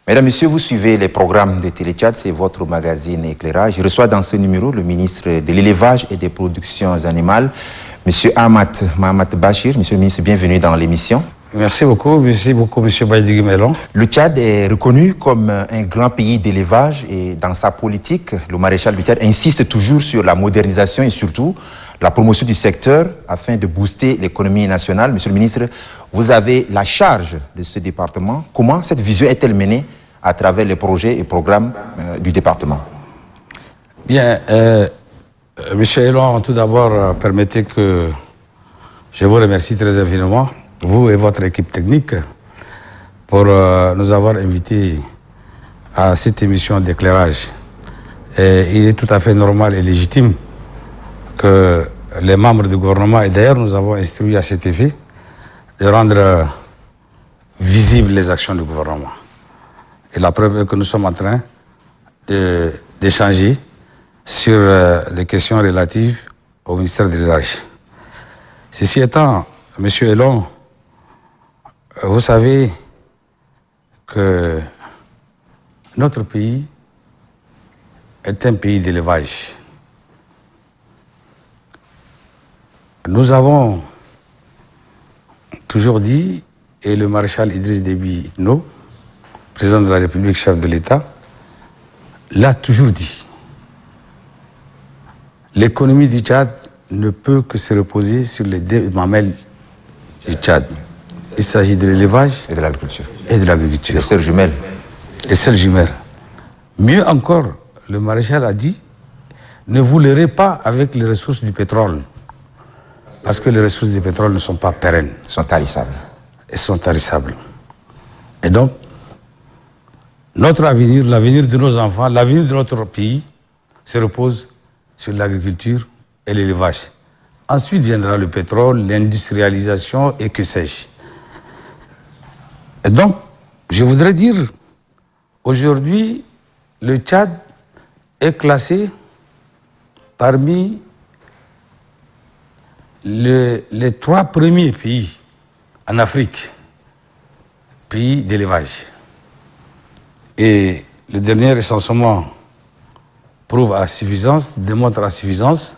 Mesdames, Messieurs, vous suivez les programmes de Télé-Tchad, c'est votre magazine Éclairage. Je reçois dans ce numéro le ministre de l'Élevage et des Productions Animales, Monsieur Mahamat Bachir. Monsieur le ministre, bienvenue dans l'émission. Merci beaucoup, Monsieur Baïdigui Melon. Le Tchad est reconnu comme un grand pays d'élevage et dans sa politique, le maréchal du Tchad insiste toujours sur la modernisation et surtout la promotion du secteur afin de booster l'économie nationale. Monsieur le ministre, vous avez la charge de ce département. Comment cette vision est-elle menée à travers les projets et programmes du département? Bien, Monsieur Elon, tout d'abord, permettez que je vous remercie très infiniment, vous et votre équipe technique, pour nous avoir invités à cette émission d'éclairage. Il est tout à fait normal et légitime que les membres du gouvernement, et d'ailleurs nous avons instruit à cet effet, de rendre visibles les actions du gouvernement. Et la preuve est que nous sommes en train d'échanger sur les questions relatives au ministère de l'Élevage. Ceci étant, Monsieur Elon, vous savez que notre pays est un pays d'élevage. Nous avons toujours dit, et le maréchal Idriss Déby Itno, président de la République, chef de l'État, l'a toujours dit. L'économie du Tchad ne peut que se reposer sur les deux mamelles du Tchad. Il s'agit de l'élevage et de l'agriculture. Les sœurs jumelles. Les sœurs jumelles. Mieux encore, le maréchal a dit, ne vous leurrez pas avec les ressources du pétrole. Parce que les ressources du pétrole ne sont pas pérennes. Elles sont tarissables. Elles sont tarissables. Et donc, notre avenir, l'avenir de nos enfants, l'avenir de notre pays se repose sur l'agriculture et l'élevage. Ensuite viendra le pétrole, l'industrialisation et que sais-je. Et donc, je voudrais dire, aujourd'hui, le Tchad est classé parmi les 3 premiers pays en Afrique, pays d'élevage. Et le dernier recensement prouve à suffisance, démontre à suffisance.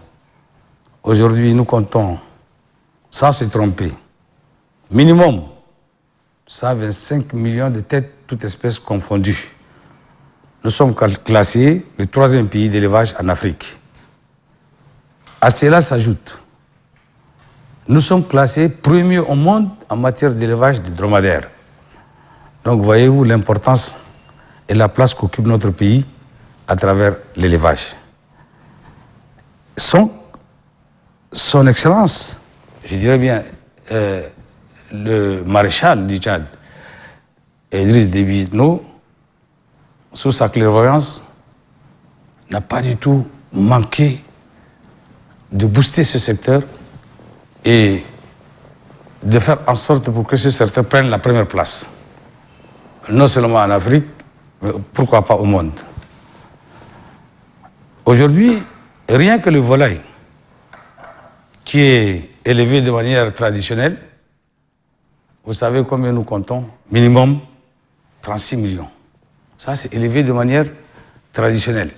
Aujourd'hui, nous comptons, sans se tromper, minimum 125 millions de têtes, toutes espèces confondues. Nous sommes classés le 3e pays d'élevage en Afrique. À cela s'ajoute, nous sommes classés premiers au monde en matière d'élevage de dromadaires. Donc voyez-vous l'importance et la place qu'occupe notre pays à travers l'élevage. Son Excellence, je dirais bien, le maréchal du Tchad, Idriss Déby Itno, sous sa clairvoyance, n'a pas du tout manqué de booster ce secteur et de faire en sorte pour que ce secteur prenne la première place. Non seulement en Afrique, mais pourquoi pas au monde. Aujourd'hui, rien que le volaille, qui est élevé de manière traditionnelle, vous savez combien nous comptons? Minimum 36 millions. Ça, c'est élevé de manière traditionnelle.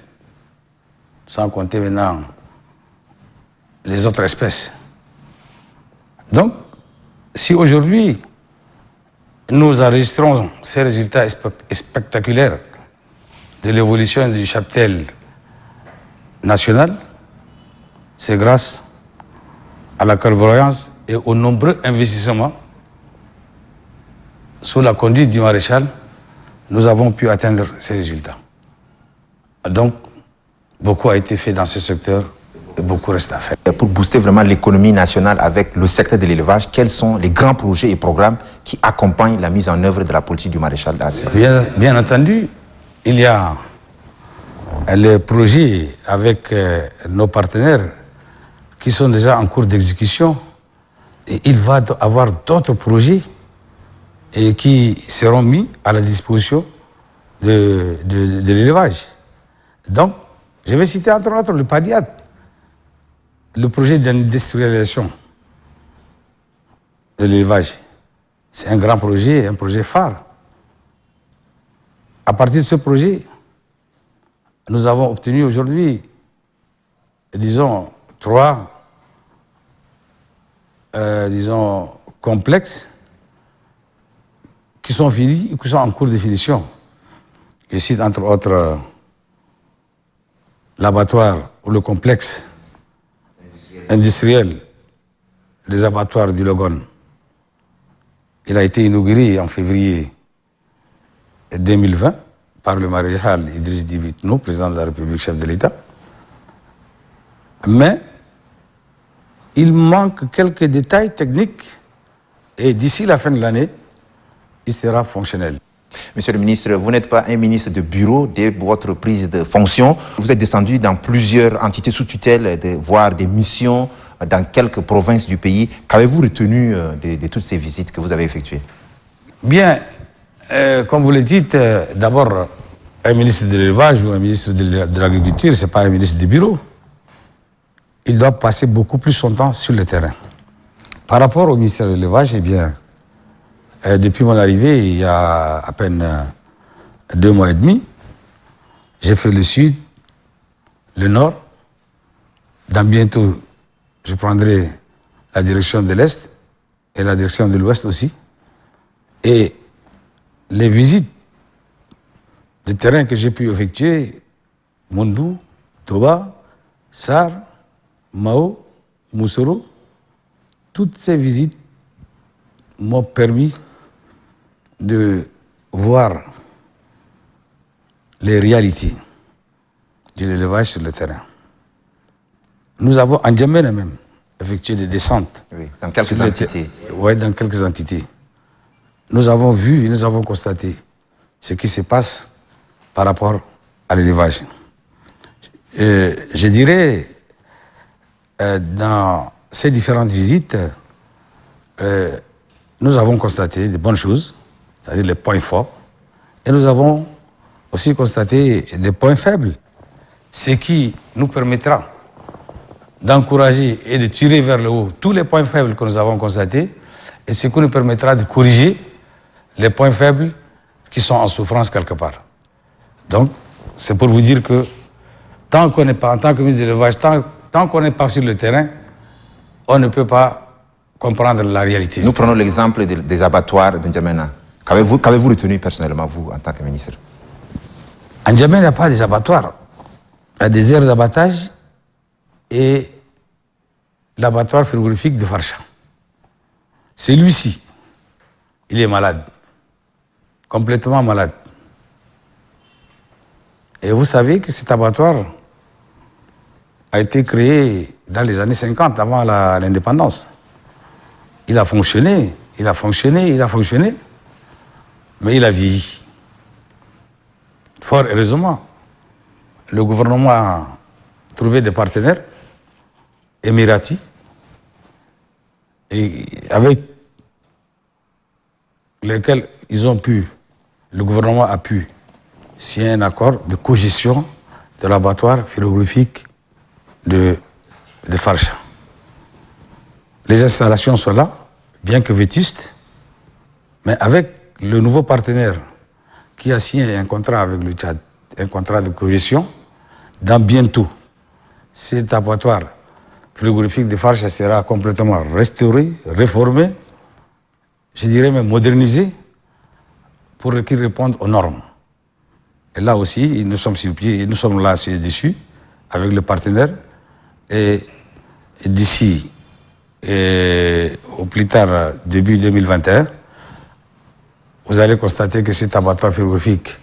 Sans compter maintenant les autres espèces. Donc, si aujourd'hui, nous enregistrons ces résultats spectaculaires de l'évolution du cheptel national, c'est grâce à la clairvoyance et aux nombreux investissements sous la conduite du maréchal, nous avons pu atteindre ces résultats. Donc, beaucoup a été fait dans ce secteur et beaucoup reste à faire. Pour booster vraiment l'économie nationale avec le secteur de l'élevage, quels sont les grands projets et programmes qui accompagnent la mise en œuvre de la politique du maréchal Dassé? Bien entendu, il y a les projets avec nos partenaires qui sont déjà en cours d'exécution. Et il va y avoir d'autres projets et qui seront mis à la disposition de l'élevage. Donc, je vais citer entre autres le PADIAT, le projet d'industrialisation de l'élevage. C'est un grand projet, un projet phare. À partir de ce projet, nous avons obtenu aujourd'hui, disons, 3 complexes qui sont finis, qui sont en cours de finition. Je cite entre autres l'abattoir ou le complexe industriel des abattoirs du Logone. Il a été inauguré en février 2020 par le maréchal Idriss Déby Itno, président de la République, chef de l'État. Mais il manque quelques détails techniques et d'ici la fin de l'année, il sera fonctionnel. Monsieur le ministre, vous n'êtes pas un ministre de bureau dès votre prise de fonction. Vous êtes descendu dans plusieurs entités sous tutelle, voire des missions dans quelques provinces du pays. Qu'avez-vous retenu de toutes ces visites que vous avez effectuées? Bien, comme vous le dites, d'abord, un ministre de l'élevage ou un ministre de l'agriculture, ce n'est pas un ministre de bureau. Il doit passer beaucoup plus son temps sur le terrain. Par rapport au ministère de l'élevage, eh bien, depuis mon arrivée, il y a à peine 2 mois et demi, j'ai fait le sud, le nord. Dans bientôt, je prendrai la direction de l'Est et la direction de l'Ouest aussi. Et les visites de terrain que j'ai pu effectuer, Mondou, Toba, Sar, Mao, Moussoro, toutes ces visites m'ont permis de voir les réalités de l'élevage sur le terrain. Nous avons en Djamena même effectué des descentes. Oui, dans quelques entités. Oui, dans quelques entités. Nous avons vu et nous avons constaté ce qui se passe par rapport à l'élevage. Je dirais, dans ces différentes visites, nous avons constaté de bonnes choses, c'est-à-dire les points forts, et nous avons aussi constaté des points faibles, ce qui nous permettra d'encourager et de tirer vers le haut tous les points faibles que nous avons constatés, et ce qui nous permettra de corriger les points faibles qui sont en souffrance quelque part. Donc, c'est pour vous dire que tant qu'on n'est pas, en tant que ministre de l'élevage, tant qu'on n'est pas sur le terrain, on ne peut pas comprendre la réalité. Nous prenons l'exemple des abattoirs de N'Djamena. Qu'avez-vous retenu personnellement, vous, en tant que ministre? En N'Djamena, il n'y a pas des abattoirs. Il y a des aires d'abattage et l'abattoir frigorifique de Farsha. Celui-ci, il est malade, complètement malade. Et vous savez que cet abattoir a été créé dans les années 50, avant l'indépendance. Il a fonctionné, il a fonctionné, il a fonctionné, mais il a vieilli. Fort heureusement, le gouvernement a trouvé des partenaires émiratis et avec lesquels le gouvernement a pu signer un accord de cogestion de l'abattoir frigorifique de Farsha. Les installations sont là, bien que vétustes, mais avec le nouveau partenaire qui a signé un contrat avec le Tchad, un contrat de cogestion, dans bientôt, cet abattoir frigorifique de Farsha sera complètement restauré, réformé, je dirais même modernisé, pour qu'il réponde aux normes. Et là aussi, nous sommes sur pied, et nous sommes là dessus, avec le partenaire, et d'ici, au plus tard, début 2021, vous allez constater que cet abattoir frigorifique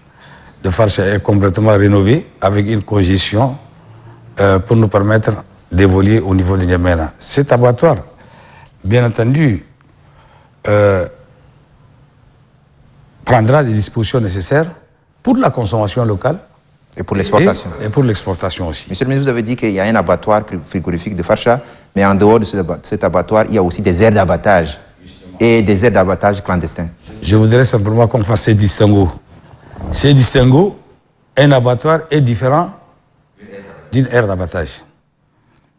de Farsha est complètement rénové, avec une cogestion pour nous permettre d'évoluer au niveau de N'Djamena. Cet abattoir, bien entendu, prendra des dispositions nécessaires pour la consommation locale et pour l'exportation. Et pour l'exportation aussi. Monsieur le ministre, vous avez dit qu'il y a un abattoir frigorifique de Farsha, mais en dehors de cet abattoir, il y a aussi des aires d'abattage et des aires d'abattage clandestins. Je voudrais simplement qu'on fasse ces distinguos. Ces distinguos, un abattoir est différent d'une aire d'abattage.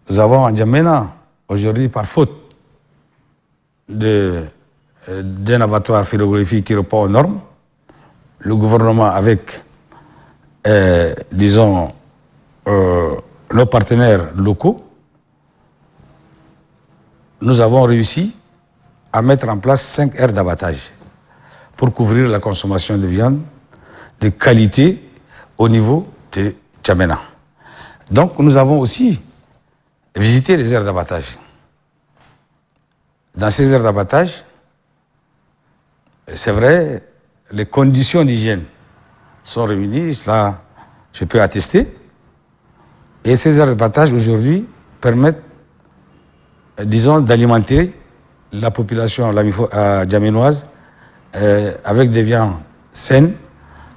Nous avons en N'Djamena, aujourd'hui, par faute d'un abattoir frigorifique qui répond aux normes, le gouvernement avec, disons, nos partenaires locaux, nous avons réussi à mettre en place 5 aires d'abattage pour couvrir la consommation de viande de qualité au niveau de N'Djamena. Donc nous avons aussi visité les aires d'abattage. Dans ces aires d'abattage, c'est vrai, les conditions d'hygiène sont réunies, cela je peux attester. Et ces aires d'abattage aujourd'hui permettent, disons, d'alimenter la population djamenoise avec des viandes saines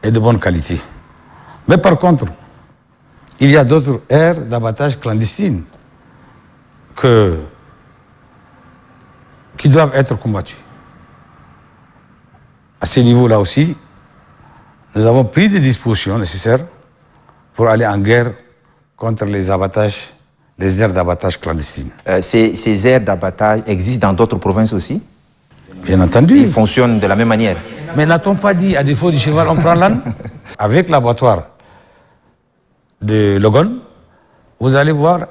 et de bonne qualité. Mais par contre, il y a d'autres aires d'abattage clandestines qui doivent être combattues. À ce niveau-là aussi, nous avons pris des dispositions nécessaires pour aller en guerre contre les abattages, les aires d'abattage clandestines. Ces aires d'abattage existent dans d'autres provinces aussi? Bien entendu. Ils fonctionnent de la même manière? Mais n'a-t-on pas dit, à défaut du cheval, on prend l'âne? Avec l'abattoir de Logon, vous allez voir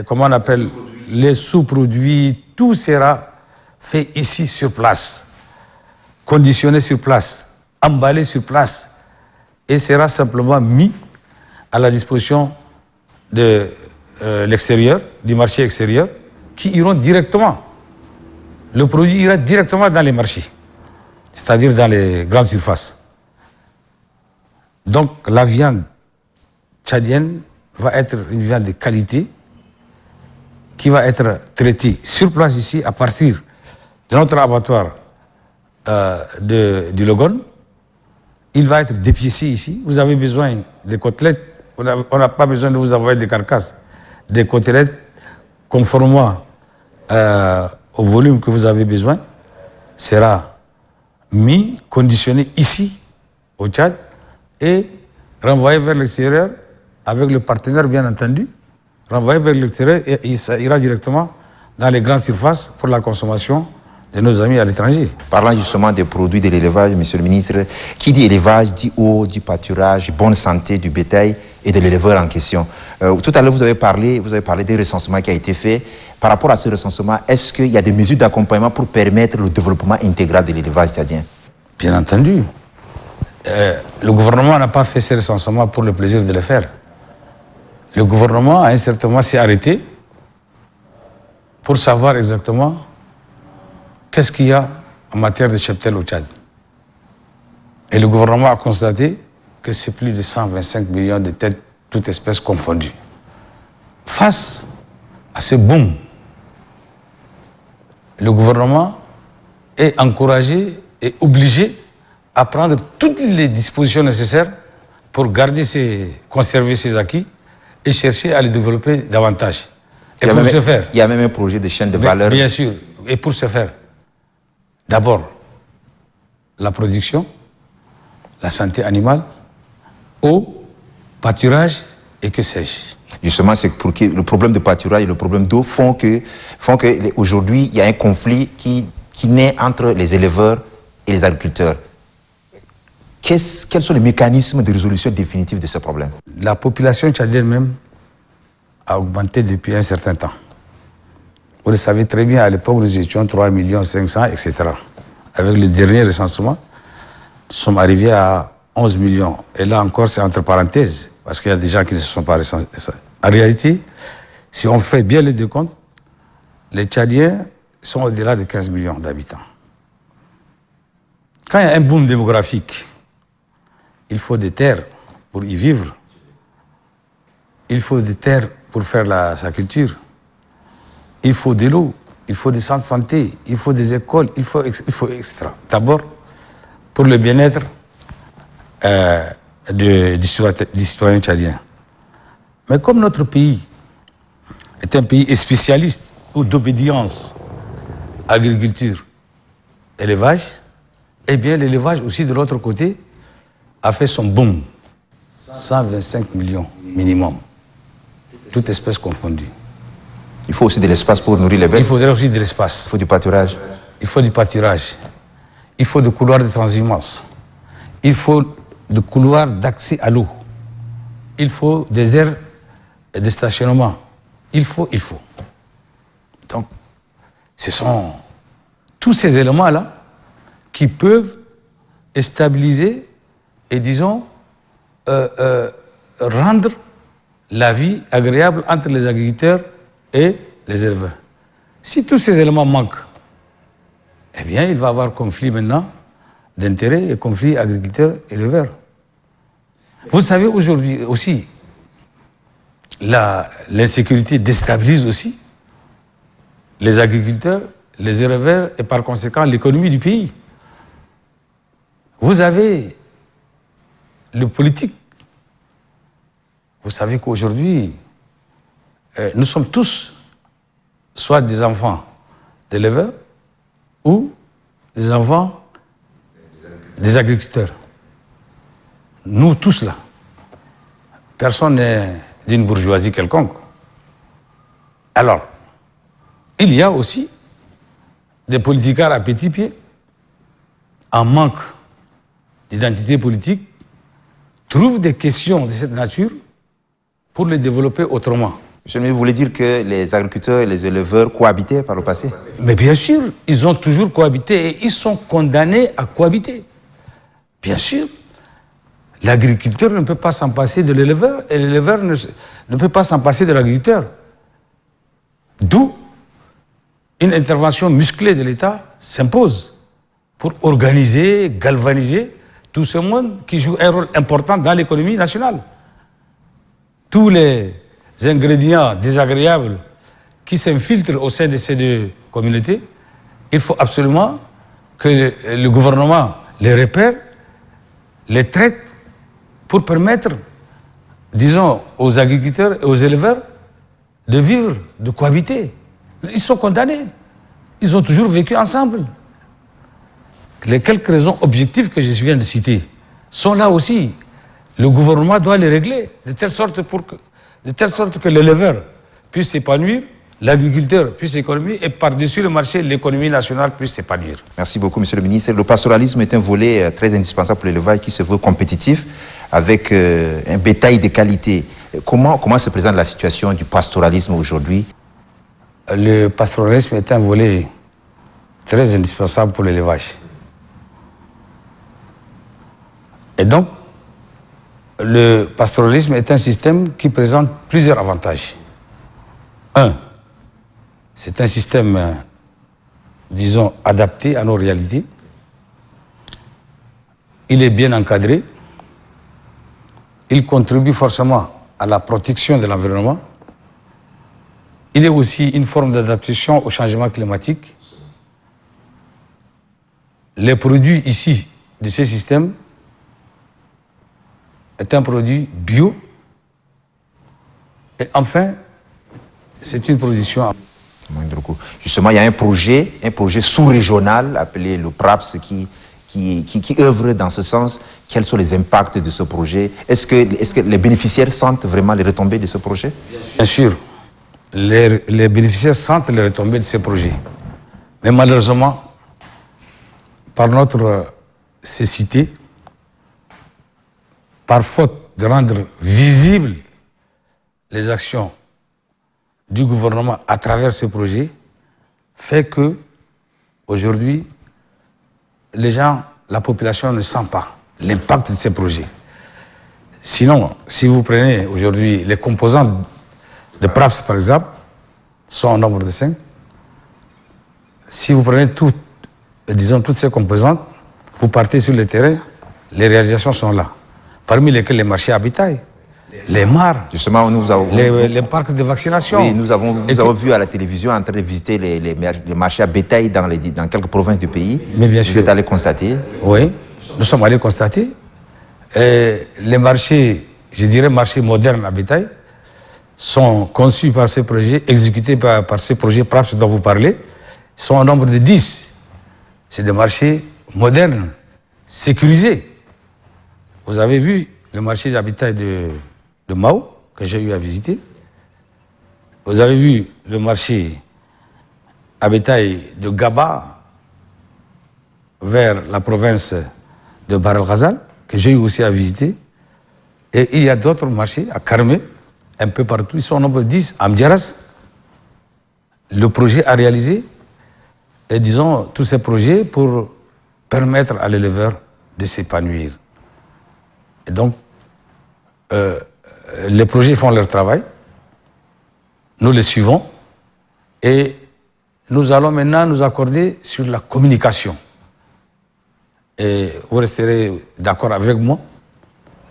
comment on appelle, les sous-produits, tout sera fait ici sur place, conditionné sur place, emballé sur place, et sera simplement mis à la disposition de l'extérieur, du marché extérieur, qui iront directement. Le produit ira directement dans les marchés, c'est-à-dire dans les grandes surfaces. Donc la viande tchadienne va être une viande de qualité qui va être traitée sur place ici à partir de notre abattoir du Logon. Il va être dépiécé ici. Vous avez besoin de côtelettes, on n'a pas besoin de vous envoyer des carcasses. Des côtelettes conformément au volume que vous avez besoin sera mis, conditionné ici au Tchad et renvoyé vers l'extérieur avec le partenaire bien entendu, renvoyé vers l'extérieur et il ira directement dans les grandes surfaces pour la consommation de nos amis à l'étranger. Parlant justement des produits de l'élevage, monsieur le ministre, qui dit élevage dit eau, dit pâturage, bonne santé du bétail et de l'éleveur en question. Tout à l'heure, vous avez parlé des recensements qui a été fait. Par rapport à ce recensement, est-ce qu'il y a des mesures d'accompagnement pour permettre le développement intégral de l'élevage tchadien? Bien entendu. Le gouvernement n'a pas fait ce recensement pour le plaisir de le faire. Le gouvernement, à un certain moment, s'est arrêté pour savoir exactement qu'est-ce qu'il y a en matière de cheptel au Tchad. Et le gouvernement a constaté que c'est plus de 125 millions de têtes, toutes espèces confondues. Face à ce boom, le gouvernement est encouragé et obligé à prendre toutes les dispositions nécessaires pour conserver ses acquis et chercher à les développer davantage. Et pour ce faire, il y a même un projet de chaîne de valeur. Bien sûr. Et pour ce faire, d'abord, la production, la santé animale, eau, pâturage et que sais-je. Justement, c'est pour que le problème de pâturage et le problème d'eau font que aujourd'hui, il y a un conflit qui naît entre les éleveurs et les agriculteurs. Quels sont les mécanismes de résolution définitive de ce problème? La population tchadienne même a augmenté depuis un certain temps. Vous le savez très bien, à l'époque, nous étions 3 500 000, etc. Avec le dernier recensement, nous sommes arrivés à 11 millions. Et là encore, c'est entre parenthèses, parce qu'il y a des gens qui ne se sont pas recensés. En réalité, si on fait bien les décomptes, les Tchadiens sont au-delà de 15 millions d'habitants. Quand il y a un boom démographique, il faut des terres pour y vivre. Il faut des terres pour faire sa culture. Il faut de l'eau, il faut des centres de santé, il faut des écoles, il faut extra. D'abord, pour le bien-être du citoyen tchadien. Mais comme notre pays est un pays spécialiste ou d'obédience, agriculture, élevage, eh bien l'élevage aussi de l'autre côté a fait son boom. 125 millions minimum, toutes espèces confondues. Il faut aussi de l'espace pour nourrir les bêtes. Il faudrait aussi de l'espace. Il faut du pâturage. Il faut du pâturage. il faut des couloirs de transhumance, il faut des couloirs d'accès à l'eau, il faut des aires de stationnement, il faut. Donc, ce sont tous ces éléments-là qui peuvent stabiliser et, disons, rendre la vie agréable entre les agriculteurs et les éleveurs. Si tous ces éléments manquent, eh bien, il va y avoir conflit maintenant d'intérêts et conflit agriculteurs-éleveurs. Vous savez, aujourd'hui aussi, l'insécurité déstabilise aussi les agriculteurs, les éleveurs et par conséquent l'économie du pays. Vous avez le politique. Vous savez qu'aujourd'hui, nous sommes tous soit des enfants d'éleveurs ou des enfants des agriculteurs. Nous tous là. Personne n'est d'une bourgeoisie quelconque. Alors, il y a aussi des politicards à petit pied, en manque d'identité politique, trouvent des questions de cette nature pour les développer autrement. Monsieur le ministre, vous voulez dire que les agriculteurs et les éleveurs cohabitaient par le passé? Mais bien sûr, ils ont toujours cohabité et ils sont condamnés à cohabiter. Bien sûr. L'agriculteur ne peut pas s'en passer de l'éleveur et l'éleveur ne peut pas s'en passer de l'agriculteur. D'où une intervention musclée de l'État s'impose pour organiser, galvaniser tout ce monde qui joue un rôle important dans l'économie nationale. Tous les ingrédients désagréables qui s'infiltrent au sein de ces deux communautés, il faut absolument que le gouvernement les repère, les traite pour permettre, disons, aux agriculteurs et aux éleveurs de vivre, de cohabiter. Ils sont condamnés. Ils ont toujours vécu ensemble. Les quelques raisons objectives que je viens de citer sont là aussi. Le gouvernement doit les régler de telle sorte que l'éleveur puisse s'épanouir, l'agriculteur puisse s'épanouir et par-dessus le marché, l'économie nationale puisse s'épanouir. Merci beaucoup, monsieur le ministre. Le pastoralisme est un volet très indispensable pour l'élevage qui se veut compétitif avec un bétail de qualité. Comment se présente la situation du pastoralisme aujourd'hui? Le pastoralisme est un volet très indispensable pour l'élevage. Et donc, le pastoralisme est un système qui présente plusieurs avantages. Un, c'est un système, disons, adapté à nos réalités. Il est bien encadré. Il contribue forcément à la protection de l'environnement. Il est aussi une forme d'adaptation au changement climatique. Les produits ici de ce système est un produit bio. Et enfin, c'est une production. Justement, il y a un projet sous-régional appelé le PRAPS qui œuvre dans ce sens. Quels sont les impacts de ce projet? Est-ce que les bénéficiaires sentent vraiment les retombées de ce projet? Bien sûr, les bénéficiaires sentent les retombées de ce projet. Mais malheureusement, par notre cécité, par faute de rendre visibles les actions du gouvernement à travers ce projet, fait que aujourd'hui, les gens, la population ne sent pas l'impact de ces projets. Sinon, si vous prenez aujourd'hui les composants de PRAPS, par exemple, sont en nombre de 5. Si vous prenez toutes ces composantes, vous partez sur le terrain, les réalisations sont là. Parmi lesquelles les marchés à bétail, les mares, justement, les parcs de vaccination. Oui, nous avons vu à la télévision en train de visiter les marchés à bétail dans quelques provinces du pays. Mais bien sûr. Vous êtes allé constater? Oui, nous sommes allés constater. Et les marchés, je dirais marchés modernes à bétail, sont conçus par ce projet, exécutés par ce projet PRAPS dont vous parlez, sont au nombre de 10. C'est des marchés modernes, sécurisés. Vous avez vu le marché d'habitat de Mao, que j'ai eu à visiter. Vous avez vu le marché à bétail de Gaba, vers la province de Bahr el Ghazal, que j'ai eu aussi à visiter. Et il y a d'autres marchés à Karmé, un peu partout. Ils sont au nombre de 10, à Mdiaras. Le projet à réaliser, et disons, tous ces projets pour permettre à l'éleveur de s'épanouir. Et donc, les projets font leur travail, nous les suivons, et nous allons maintenant nous accorder sur la communication. Et vous resterez d'accord avec moi,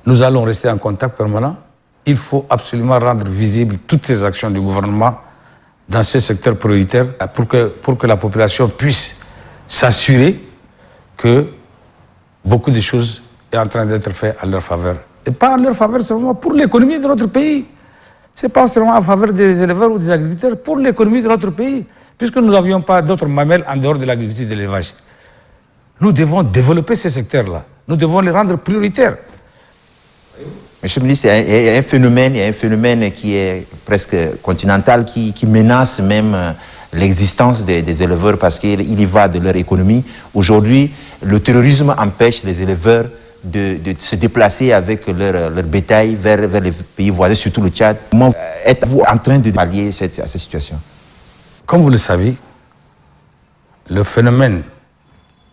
nous allons rester en contact permanent. Il faut absolument rendre visibles toutes ces actions du gouvernement dans ce secteur prioritaire pour que la population puisse s'assurer que beaucoup de choses sont en train d'être faites à leur faveur. Et pas en leur faveur seulement pour l'économie de notre pays. Ce n'est pas seulement en faveur des éleveurs ou des agriculteurs, pour l'économie de notre pays, puisque nous n'avions pas d'autres mamelles en dehors de l'agriculture et de l'élevage. Nous devons développer ces secteurs-là. Nous devons les rendre prioritaires. Monsieur le ministre, il y a un phénomène qui est presque continental, qui menace même l'existence des éleveurs parce qu'il y va de leur économie. Aujourd'hui, le terrorisme empêche les éleveurs de se déplacer avec leur bétail vers les pays voisins, surtout le Tchad. Comment êtes-vous en train de pallier à cette situation? Comme vous le savez, le phénomène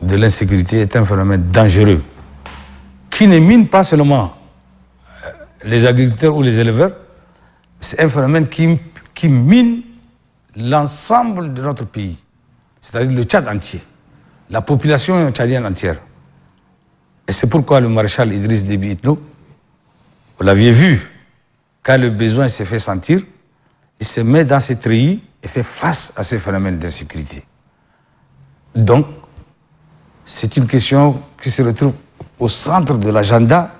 de l'insécurité est un phénomène dangereux qui ne mine pas seulement les agriculteurs ou les éleveurs, c'est un phénomène qui mine l'ensemble de notre pays, c'est-à-dire le Tchad entier, la population tchadienne entière. Et c'est pourquoi le maréchal Idriss Déby Itno, vous l'aviez vu, quand le besoin s'est fait sentir, il se met dans ses treillis et fait face à ces phénomènes d'insécurité. Donc, c'est une question qui se retrouve au centre de l'agenda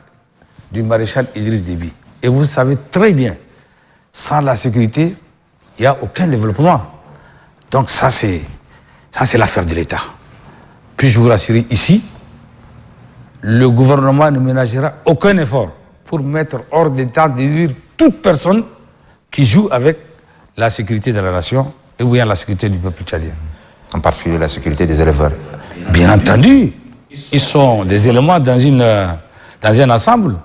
du maréchal Idriss Déby. Et vous savez très bien, sans la sécurité, il n'y a aucun développement. Donc ça c'est l'affaire de l'État. Puis-je vous rassurer ici, le gouvernement ne ménagera aucun effort pour mettre hors d'état de nuire toute personne qui joue avec la sécurité de la nation et ou bien la sécurité du peuple tchadien. En particulier la sécurité des éleveurs. Bien entendu, ils sont des éléments dans un ensemble.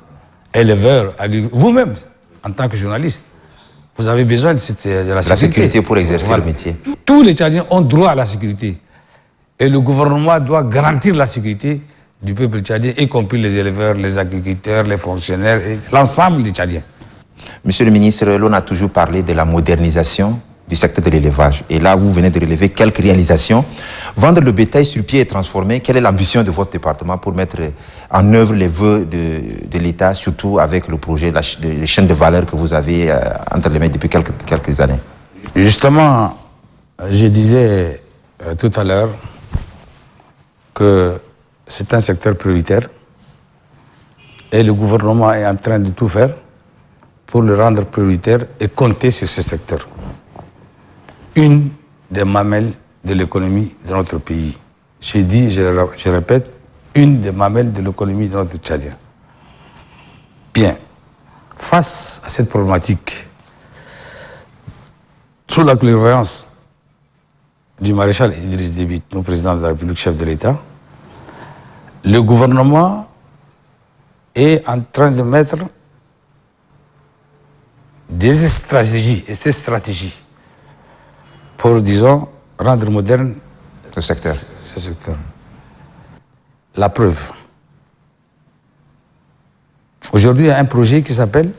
Éleveurs, agriculteurs, vous-même, en tant que journaliste, vous avez besoin de la sécurité pour exercer le métier. Tous les Tchadiens ont droit à la sécurité. Et le gouvernement doit garantir la sécurité du peuple tchadien, y compris les éleveurs, les agriculteurs, les fonctionnaires, et l'ensemble des Tchadiens. Monsieur le ministre, l'on a toujours parlé de la modernisation du secteur de l'élevage. Et là, vous venez de relever quelques réalisations. Vendre le bétail sur pied et transformer, quelle est l'ambition de votre département pour mettre en œuvre les vœux de l'État, surtout avec le projet, les chaînes de valeur que vous avez entre les mains depuis quelques années? Justement, je disais tout à l'heure que c'est un secteur prioritaire et le gouvernement est en train de tout faire pour le rendre prioritaire et compter sur ce secteur. Une des mamelles de l'économie de notre pays. J'ai dit, je répète, une des mamelles de l'économie de notre Tchadien. Bien, face à cette problématique, sous la clairvoyance du maréchal Idriss Déby Itno, président de la République, chef de l'État, le gouvernement est en train de mettre des stratégies, et ces stratégies pour, disons, rendre moderne ce secteur. La preuve. Aujourd'hui, il y a un projet qui s'appelle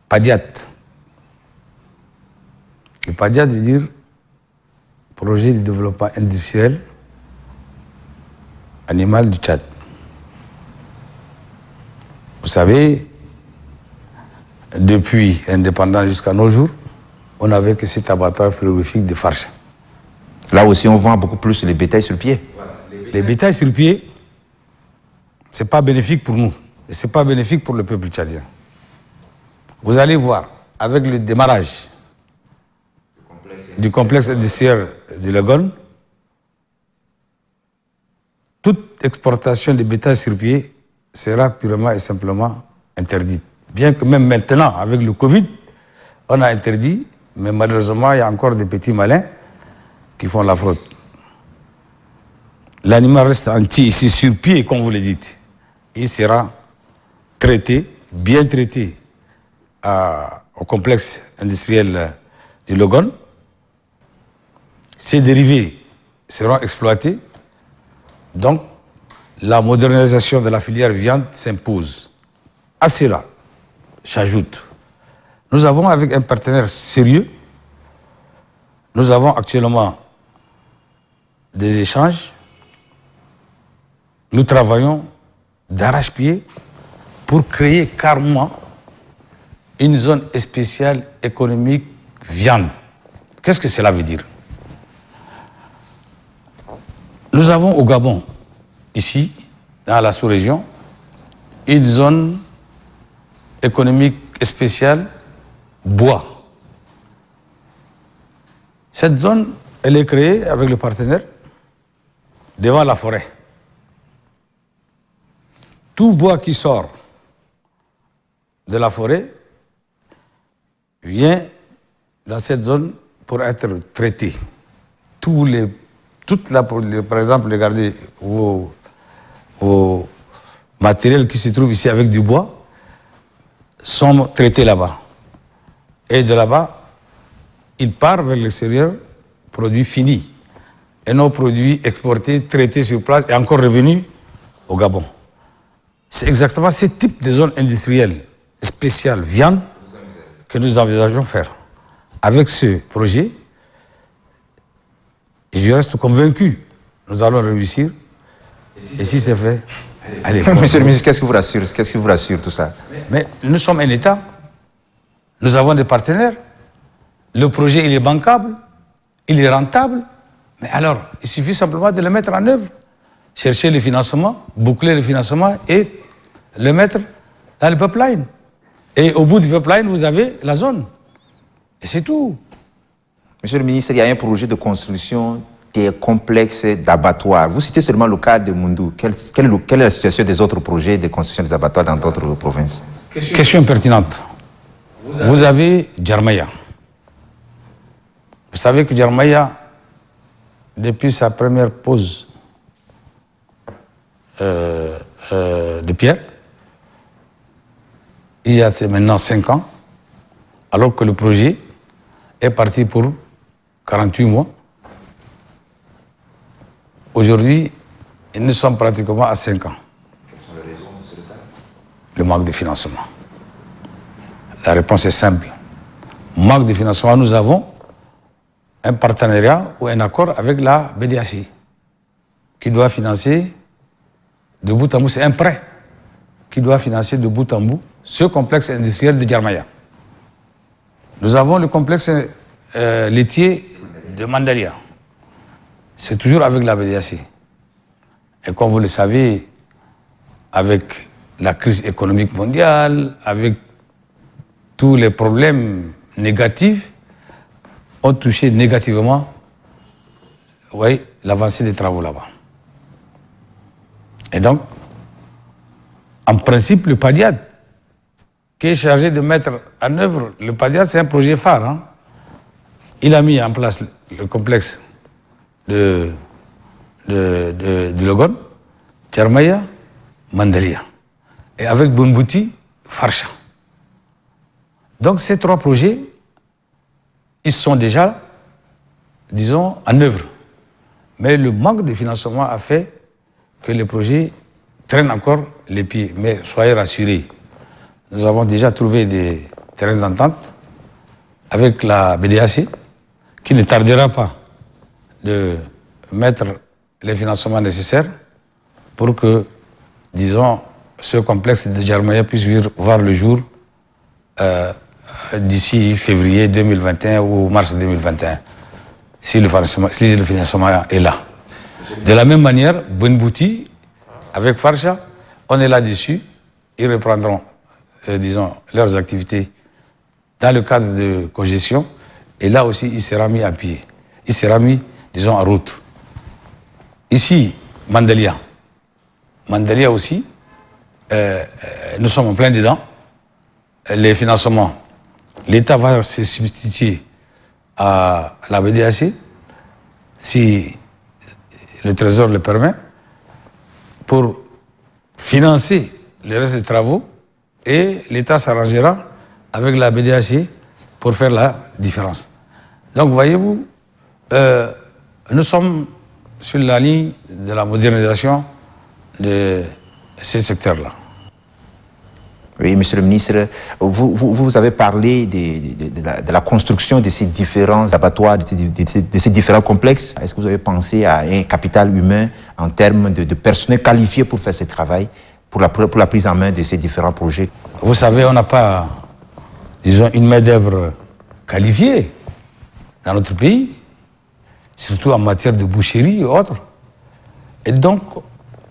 PADIAT. Le PADIAT veut dire Projet de développement industriel animal du Tchad. Vous savez, depuis l'indépendance jusqu'à nos jours, on n'avait que cet abattoir frigorifique de Farche. Là aussi, on vend beaucoup plus les bétails sur pied. Les bétails sur pied, ce n'est pas bénéfique pour nous. Et ce n'est pas bénéfique pour le peuple tchadien. Vous allez voir, avec le démarrage du complexe industriel de Legon, toute exportation de bétail sur pied sera purement et simplement interdite. Bien que même maintenant, avec le Covid, on a interdit, mais malheureusement, il y a encore des petits malins qui font la fraude. l'animal reste entier ici sur pied, comme vous le dites. Il sera traité, bien traité au complexe industriel du Logone. Ces dérivés seront exploités. Donc, la modernisation de la filière viande s'impose. À cela, j'ajoute, nous avons avec un partenaire sérieux, nous avons actuellement des échanges, nous travaillons d'arrache-pied pour créer carrément une zone spéciale économique viande. Qu'est-ce que cela veut dire? Nous avons au Gabon, ici, dans la sous-région, une zone économique spéciale bois. Cette zone, elle est créée avec le partenaire devant la forêt. Tout bois qui sort de la forêt vient dans cette zone pour être traité. Par exemple, regardez vos matériels qui se trouvent ici avec du bois sont traités là-bas. Et de là-bas, ils partent vers l'extérieur, produits finis. Et nos produits exportés, traités sur place et encore revenus au Gabon. C'est exactement ce type de zone industrielle spéciale viande que nous envisageons faire. Avec ce projet, je reste convaincu, nous allons réussir. Et si c'est fait, allez. Monsieur le ministre, qu'est-ce qui vous rassure tout ça? Mais nous sommes un État, nous avons des partenaires, le projet il est bancable, il est rentable, mais alors il suffit simplement de le mettre en œuvre, chercher le financement, boucler le financement et le mettre dans le pipeline. Et au bout du pipeline, vous avez la zone. Et c'est tout. Monsieur le ministre, il y a un projet de construction des complexes d'abattoirs. Vous citez seulement le cas de Moundou. Quelle est la situation des autres projets de construction des abattoirs dans d'autres provinces? Question pertinente. Vous avez Djarmaya. Vous savez que Djarmaya, depuis sa première pose de pierre, il y a maintenant 5 ans, alors que le projet est parti pour 48 mois. Aujourd'hui, nous sommes pratiquement à 5 ans. Quelles sont les raisons de ce retard? Le manque de financement. La réponse est simple. Manque de financement, nous avons un partenariat ou un accord avec la BDAC qui doit financer de bout en bout, c'est un prêt qui doit financer de bout en bout ce complexe industriel de Djarmaya. Nous avons le complexe laitier de Mandalia. C'est toujours avec la BDAC. Et comme vous le savez, avec la crise économique mondiale, avec tous les problèmes négatifs, ont touché négativement l'avancée des travaux là-bas. Et donc, en principe, le PADIAD, qui est chargé de mettre en œuvre, le PADIAD, c'est un projet phare. Hein. Il a mis en place le complexe de Logone, Djarmaya, Mandalia. Et avec Bunbuti, Farsha. Donc ces 3 projets, ils sont déjà, disons, en œuvre. Mais le manque de financement a fait que les projets traînent encore les pieds. Mais soyez rassurés, nous avons déjà trouvé des terrains d'entente avec la BDAC, qui ne tardera pas de mettre les financements nécessaires pour que, disons, ce complexe de Djarmaya puisse voir le jour d'ici février 2021 ou mars 2021, si le financement est là. De la même manière, Bunbuti, avec Farsha, on est là-dessus, ils reprendront, disons, leurs activités dans le cadre de congestion, et là aussi, il sera mis à pied, il sera mis, disons, en route. Ici, Mandalia aussi, nous sommes en plein dedans. Les financements, l'État va se substituer à la BDAC si le Trésor le permet, pour financer le reste des travaux et l'État s'arrangera avec la BDHI pour faire la différence. Donc voyez-vous, nous sommes sur la ligne de la modernisation de ces secteurs-là. Oui, monsieur le ministre, vous avez parlé de la construction de ces différents abattoirs, de ces différents complexes. Est-ce que vous avez pensé à un capital humain en termes de personnel qualifié pour faire ce travail, pour la prise en main de ces différents projets? Vous savez, on n'a pas, disons, une main-d'œuvre qualifiée dans notre pays, surtout en matière de boucherie et autres. Et donc,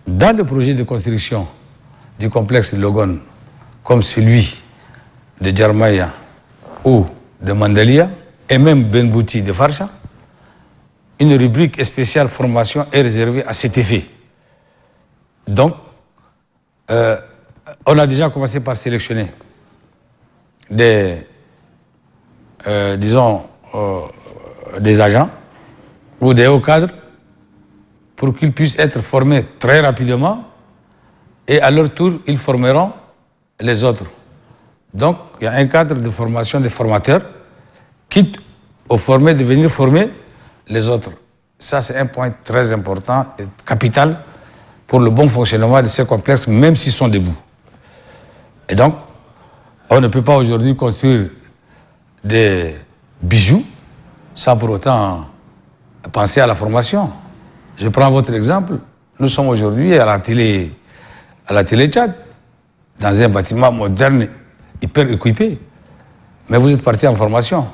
dans le projet de construction du complexe de Logone, comme celui de Djarmaya ou de Mandalia, et même Benbouti de Farsha, une rubrique spéciale formation est réservée à cet effet. Donc, on a déjà commencé par sélectionner des, des agents ou des hauts cadres pour qu'ils puissent être formés très rapidement et à leur tour, ils formeront les autres. Donc, il y a un cadre de formation des formateurs, quitte aux formés de venir former les autres. Ça, c'est un point très important et capital pour le bon fonctionnement de ces complexes, même s'ils sont debout. Et donc, on ne peut pas aujourd'hui construire des bijoux sans pour autant penser à la formation. Je prends votre exemple. Nous sommes aujourd'hui à la télé Tchad, dans un bâtiment moderne, hyper équipé. Mais vous êtes parti en formation.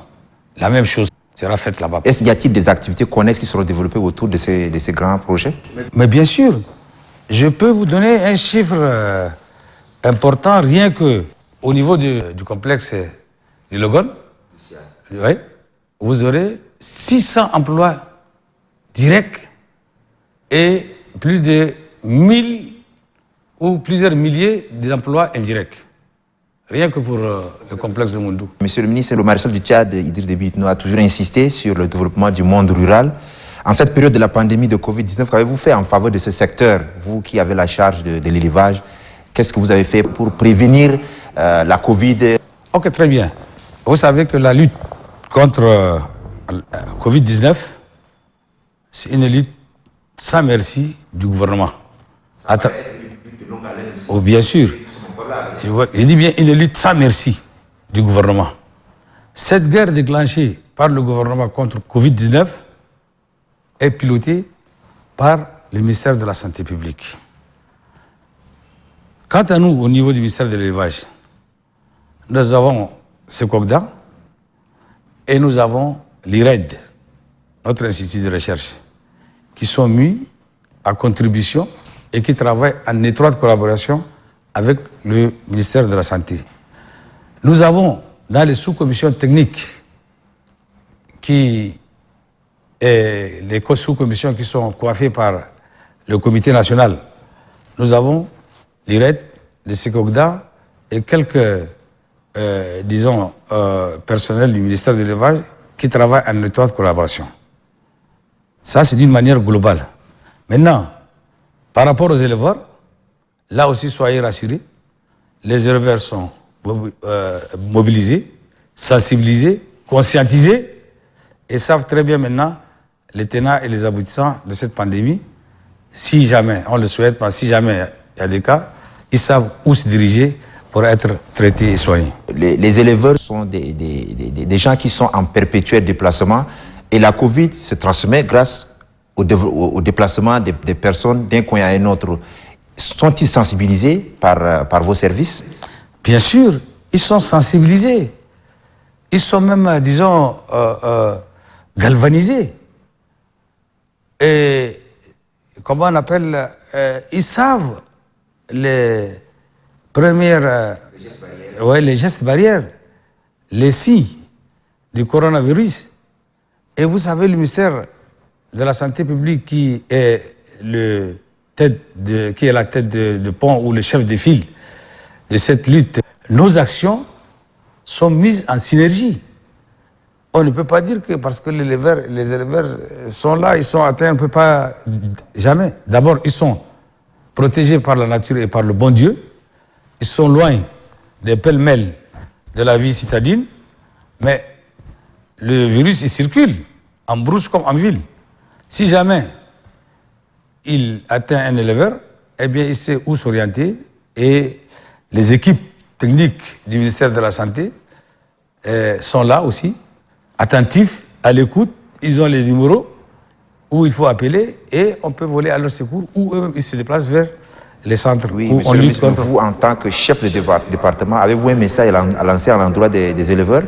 La même chose sera faite là-bas. Est-ce qu'il y a-t-il des activités connexes qui seront développées autour de ces grands projets? Mais bien sûr. Je peux vous donner un chiffre important, rien que au niveau du complexe du Logone. Oui, vous aurez 600 emplois directs et plus de 1000 ou plusieurs milliers d'emplois indirects. Rien que pour le complexe de Moundou. Monsieur le ministre, le maréchal du Tchad, Idriss Déby Itno, a toujours insisté sur le développement du monde rural. En cette période de la pandémie de Covid-19, qu'avez-vous fait en faveur de ce secteur, vous qui avez la charge de l'élevage? Qu'est-ce que vous avez fait pour prévenir la Covid? Ok, très bien. Vous savez que la lutte contre Covid-19, c'est une lutte sans merci du gouvernement. Oh, bien sûr. Je dis bien une lutte sans merci du gouvernement. Cette guerre déclenchée par le gouvernement contre Covid-19 est pilotée par le ministère de la Santé publique. Quant à nous, au niveau du ministère de l'Élevage, nous avons Secogda et nous avons l'IRED, notre institut de recherche, qui sont mis à contribution et qui travaillent en étroite collaboration avec le ministère de la Santé. Nous avons dans les sous-commissions techniques les sous-commissions qui sont coiffées par le comité national, nous avons l'IRED, le Secogda et quelques, personnels du ministère de l'Élevage qui travaillent en étroite collaboration. Ça, c'est d'une manière globale. Maintenant, par rapport aux éleveurs, là aussi, soyez rassurés, les éleveurs sont mobilisés, sensibilisés, conscientisés et savent très bien maintenant les tenants et les aboutissants de cette pandémie. Si jamais, on ne le souhaite pas, si jamais il y a des cas, ils savent où se diriger pour être traités et soignés. Les éleveurs sont des gens qui sont en perpétuel déplacement et la Covid se transmet grâce au déplacement des personnes d'un coin à un autre. Sont-ils sensibilisés par vos services? Bien sûr, ils sont sensibilisés. Ils sont même, disons, galvanisés. Et comment on appelle, ils savent les premières, les gestes barrières, les signes du coronavirus. Et vous savez, le ministère de la Santé publique qui est la tête de pont ou le chef de file de cette lutte, nos actions sont mises en synergie On ne peut pas dire que parce que les éleveurs sont là, ils sont atteints, on ne peut pas... Jamais. D'abord, ils sont protégés par la nature et par le bon Dieu. Ils sont loin des pêle-mêle de la vie citadine. Mais le virus, il circule en brousse comme en ville. Si jamais il atteint un éleveur, eh bien, il sait où s'orienter. Et les équipes techniques du ministère de la Santé sont là aussi, attentifs, à l'écoute. Ils ont les numéros où il faut appeler et on peut voler à leur secours ou eux-mêmes ils se déplacent vers les centres. Oui, où monsieur le ministre, vous, en tant que chef de département, avez-vous un message à lancer à l'endroit des éleveurs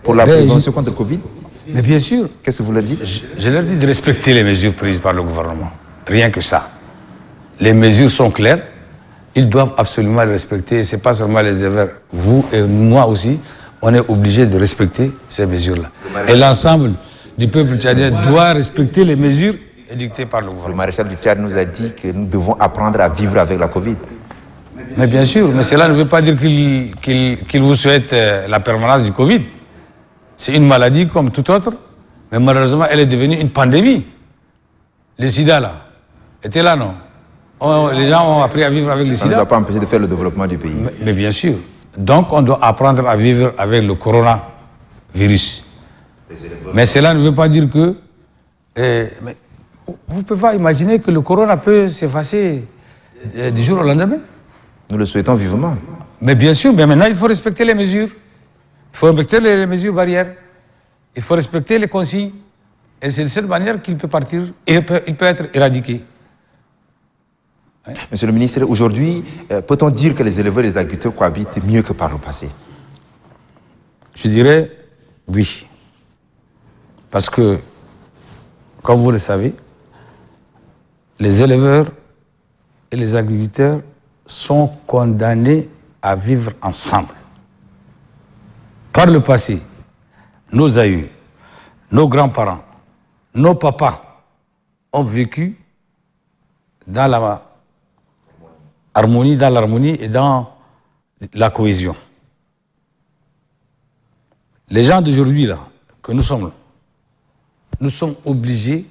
pour la prévention contre le Covid? Mais bien sûr. Qu'est-ce que vous leur dites? Je leur dis de respecter les mesures prises par le gouvernement. Rien que ça. Les mesures sont claires. Ils doivent absolument les respecter. Ce n'est pas seulement les éleveurs. Vous et moi aussi, on est obligés de respecter ces mesures-là. Et l'ensemble du peuple tchadien doit respecter les mesures édictées par le gouvernement. Le maréchal du Tchad nous a dit que nous devons apprendre à vivre avec la Covid. Mais bien sûr, mais cela ne veut pas dire qu'il vous souhaite la permanence du Covid. C'est une maladie comme toute autre, mais malheureusement, elle est devenue une pandémie. Le sida, là, était là, non? Les gens ont appris à vivre avec le sida. Ça ne doit pas empêcher de faire le développement du pays. Mais bien sûr. Donc, on doit apprendre à vivre avec le coronavirus. Mais cela ne veut pas dire que... mais vous ne pouvez pas imaginer que le corona peut s'effacer du jour au lendemain. Nous le souhaitons vivement. Mais bien sûr, mais maintenant, il faut respecter les mesures. Il faut respecter les mesures barrières. Il faut respecter les consignes. Et c'est de cette manière qu'il peut partir et il peut être éradiqué. Ouais. Monsieur le ministre, aujourd'hui, peut-on dire que les éleveurs et les agriculteurs cohabitent mieux que par le passé? Je dirais oui. Parce que, comme vous le savez, les éleveurs et les agriculteurs sont condamnés à vivre ensemble. Par le passé, nos aïeux, nos grands-parents, nos papas ont vécu dans la harmonie, dans l'harmonie et dans la cohésion. Les gens d'aujourd'hui, là, que nous sommes obligés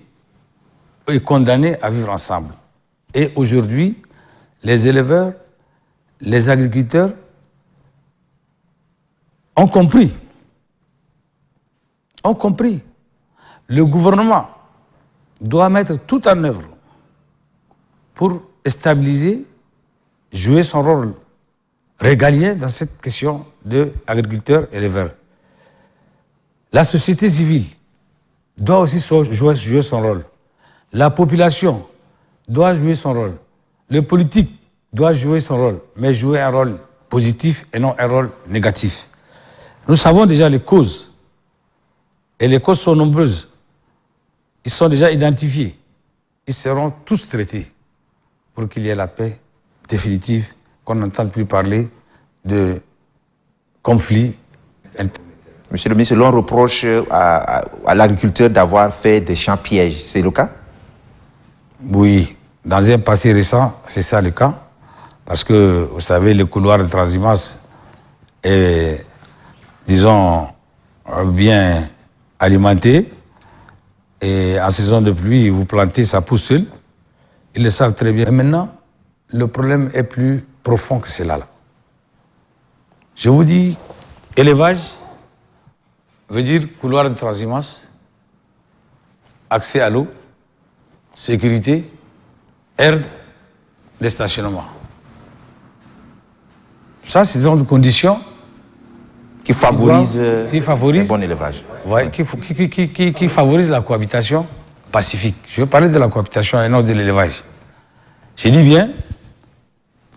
et condamnés à vivre ensemble. Et aujourd'hui, les éleveurs, les agriculteurs ont compris. Le gouvernement doit mettre tout en œuvre pour stabiliser, jouer son rôle régalien dans cette question de agriculteurs-éleveurs. La société civile doit aussi jouer son rôle. La population doit jouer son rôle. Le politique doit jouer son rôle, mais jouer un rôle positif et non un rôle négatif. Nous savons déjà les causes. Et les causes sont nombreuses. Ils sont déjà identifiés. Ils seront tous traités pour qu'il y ait la paix définitive, qu'on n'entende plus parler de conflits. Monsieur le ministre, l'on reproche à l'agriculteur d'avoir fait des champs pièges. C'est le cas? Oui, dans un passé récent, c'est ça le cas. Parce que, vous savez, le couloir de transhumance est, disons, bien alimenté. Et en saison de pluie, vous plantez, ça pousse seul. Ils le savent très bien. Et maintenant, le problème est plus profond que cela. Je vous dis, élevage veut dire couloir de transhumance, accès à l'eau, sécurité, aire de stationnement. Ça, c'est des conditions qui favorisent le bon élevage. Ouais, qui favorisent la cohabitation pacifique. Je veux parler de la cohabitation et non de l'élevage. J'ai dit bien,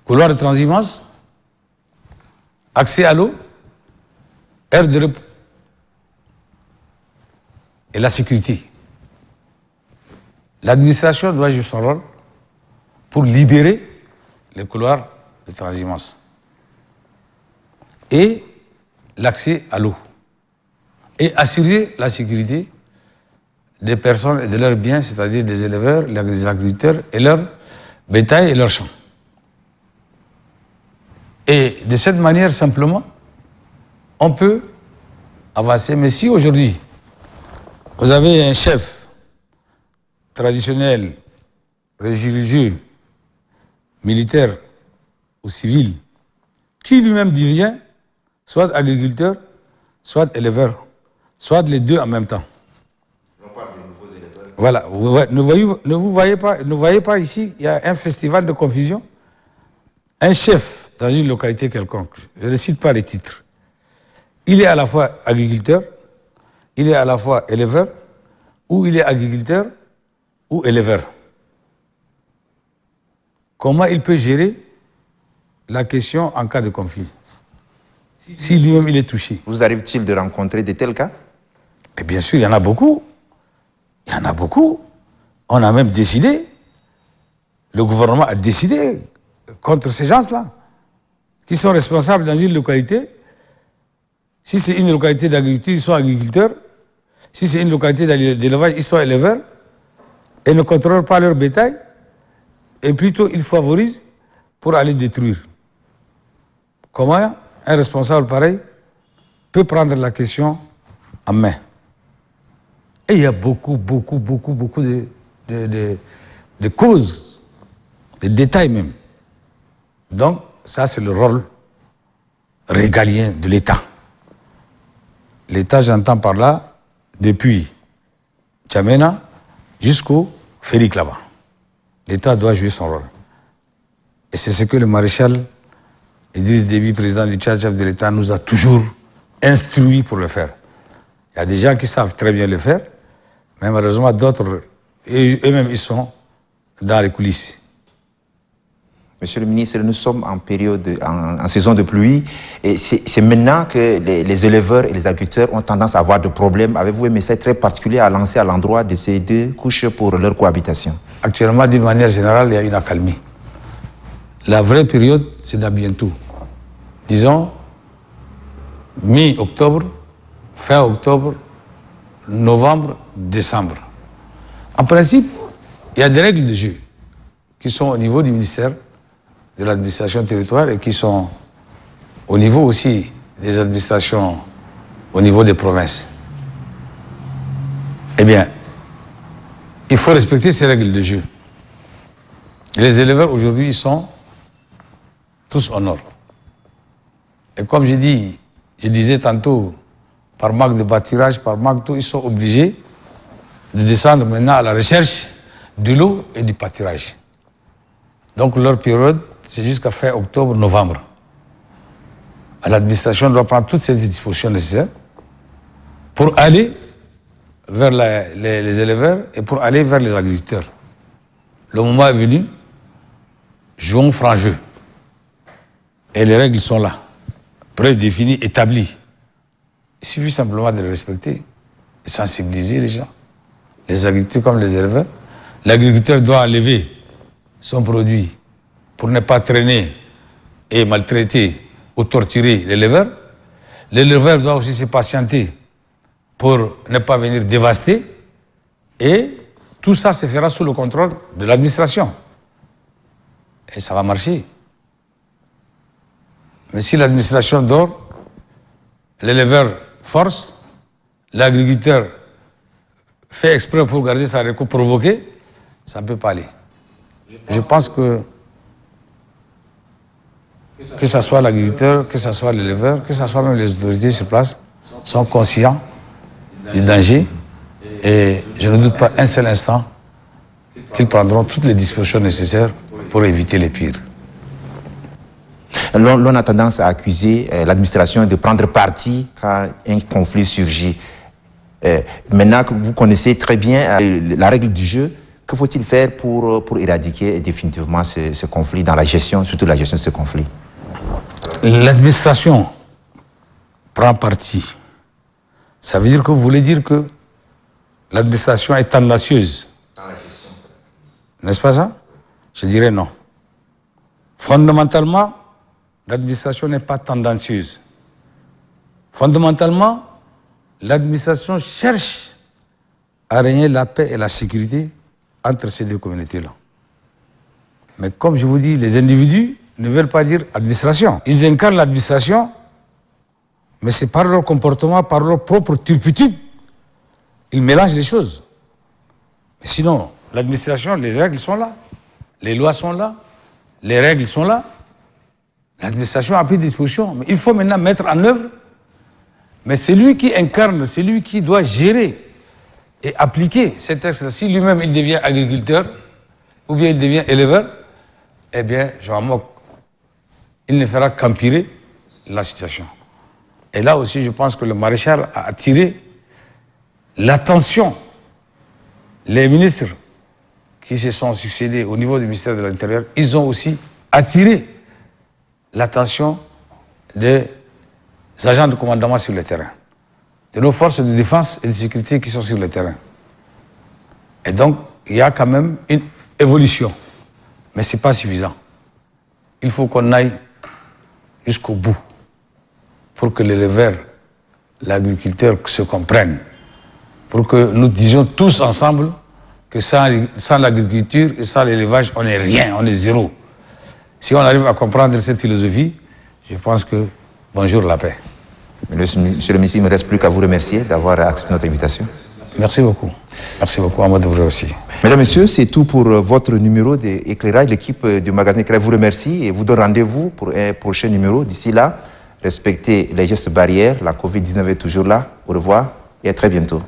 couloir de transhumance, accès à l'eau, aire de repos et la sécurité. L'administration doit jouer son rôle pour libérer les couloirs de transhumance et l'accès à l'eau et assurer la sécurité des personnes et de leurs biens, c'est-à-dire des éleveurs, des agriculteurs et leurs bétail et leurs champs. Et de cette manière, simplement, on peut avancer. Mais si aujourd'hui, vous avez un chef traditionnel, religieux, militaire ou civil, qui lui-même devient soit agriculteur, soit éleveur, soit les deux en même temps. Voilà, ne voyez pas ici, il y a un festival de confusion. Un chef dans une localité quelconque, je ne cite pas les titres, il est à la fois agriculteur, il est à la fois éleveur, ou il est agriculteur ou éleveur. Comment il peut gérer la question en cas de conflit? Si lui-même il est touché. Vous arrive-t-il de rencontrer de tels cas? Mais bien sûr, il y en a beaucoup. Il y en a beaucoup. On a même décidé, le gouvernement a décidé contre ces gens-là, qui sont responsables dans une localité. Si c'est une localité d'agriculture, ils sont agriculteurs. Si c'est une localité d'élevage, ils sont éleveurs. Et ne contrôlent pas leur bétail. Et plutôt, ils favorisent pour aller détruire. Comment un responsable pareil peut prendre la question en main? Et il y a beaucoup de causes, de détails même. Donc, ça c'est le rôle régalien de l'État. L'État, j'entends par là, depuis N'Djamena jusqu'au Férik là-bas. L'État doit jouer son rôle. Et c'est ce que le maréchal Idriss Déby, président du Tchad, chef de l'État, nous a toujours instruit pour le faire. Il y a des gens qui savent très bien le faire, mais malheureusement d'autres, eux-mêmes, ils sont dans les coulisses. Monsieur le ministre, nous sommes en saison de pluie et c'est maintenant que les éleveurs et les agriculteurs ont tendance à avoir des problèmes. Avez-vous un message très particulier à lancer à l'endroit de ces deux couches pour leur cohabitation? Actuellement, d'une manière générale, il y a une accalmie. La vraie période, c'est dans bientôt. Disons, mi-octobre, fin octobre, novembre, décembre. En principe, il y a des règles de jeu qui sont au niveau du ministère de l'administration territoriale et qui sont au niveau aussi des administrations au niveau des provinces. Eh bien, il faut respecter ces règles de jeu. Les éleveurs aujourd'hui, ils sont tous en ordre. Et comme je disais tantôt, par manque de bâtirage, par manque de tout, ils sont obligés de descendre maintenant à la recherche de l'eau et du pâturage. Donc leur période, c'est jusqu'à fin octobre, novembre. L'administration doit prendre toutes ces dispositions nécessaires pour aller vers les éleveurs et pour aller vers les agriculteurs. Le moment est venu, jouons franc jeu. Et les règles sont là, prédéfinies, établies. Il suffit simplement de les respecter, de sensibiliser les gens, les agriculteurs comme les éleveurs. L'agriculteur doit enlever son produit pour ne pas traîner et maltraiter ou torturer l'éleveur. L'éleveur doit aussi se patienter pour ne pas venir dévaster. Et tout ça se fera sous le contrôle de l'administration. Et ça va marcher. Mais si l'administration dort, l'éleveur force, l'agriculteur fait exprès pour garder sa récolte provoquée, ça ne peut pas aller. Je pense que ce soit l'agriculteur, que ce soit l'éleveur, que ce soit même les autorités sur place, sont conscients du danger et je ne doute pas un seul instant qu'ils prendront toutes les dispositions nécessaires pour éviter les pires. On a tendance à accuser l'administration de prendre parti quand un conflit surgit. Maintenant que vous connaissez très bien la règle du jeu, que faut-il faire pour éradiquer définitivement ce conflit dans la gestion, surtout la gestion de ce conflit? L'administration prend parti. Ça veut dire que vous voulez dire que l'administration est tendancieuse. N'est-ce pas ça? Je dirais non. Fondamentalement, l'administration n'est pas tendancieuse. Fondamentalement, l'administration cherche à régner la paix et la sécurité entre ces deux communautés-là. Mais comme je vous dis, les individus ne veulent pas dire administration. Ils incarnent l'administration Mais c'est par leur comportement, par leur propre turpitude, ils mélangent les choses. Mais sinon, l'administration, les règles sont là, les lois sont là, les règles sont là. L'administration a pris disposition. Mais il faut maintenant mettre en œuvre. Mais c'est lui qui incarne, c'est lui qui doit gérer et appliquer ces textes. Si lui-même il devient agriculteur, ou bien il devient éleveur, eh bien, je m'en moque. Il ne fera qu'empirer la situation. Et là aussi, je pense que le maréchal a attiré l'attention. Les ministres qui se sont succédés au niveau du ministère de l'Intérieur, ils ont aussi attiré l'attention des agents de commandement sur le terrain, de nos forces de défense et de sécurité qui sont sur le terrain. Et donc, il y a quand même une évolution. Mais ce n'est pas suffisant. Il faut qu'on aille jusqu'au bout pour que l'éleveur, l'agriculteur se comprennent, pour que nous disions tous ensemble que sans l'agriculture et sans l'élevage, on n'est rien, on est zéro. Si on arrive à comprendre cette philosophie, je pense que bonjour la paix. Monsieur le ministre, il ne me reste plus qu'à vous remercier d'avoir accepté notre invitation. Merci beaucoup. Merci beaucoup à moi de vous aussi. Mesdames, Messieurs, c'est tout pour votre numéro d'éclairage. L'équipe du magazine Éclairage vous remercie et vous donne rendez-vous pour un prochain numéro. D'ici là, respectez les gestes barrières. La Covid-19 est toujours là. Au revoir et à très bientôt.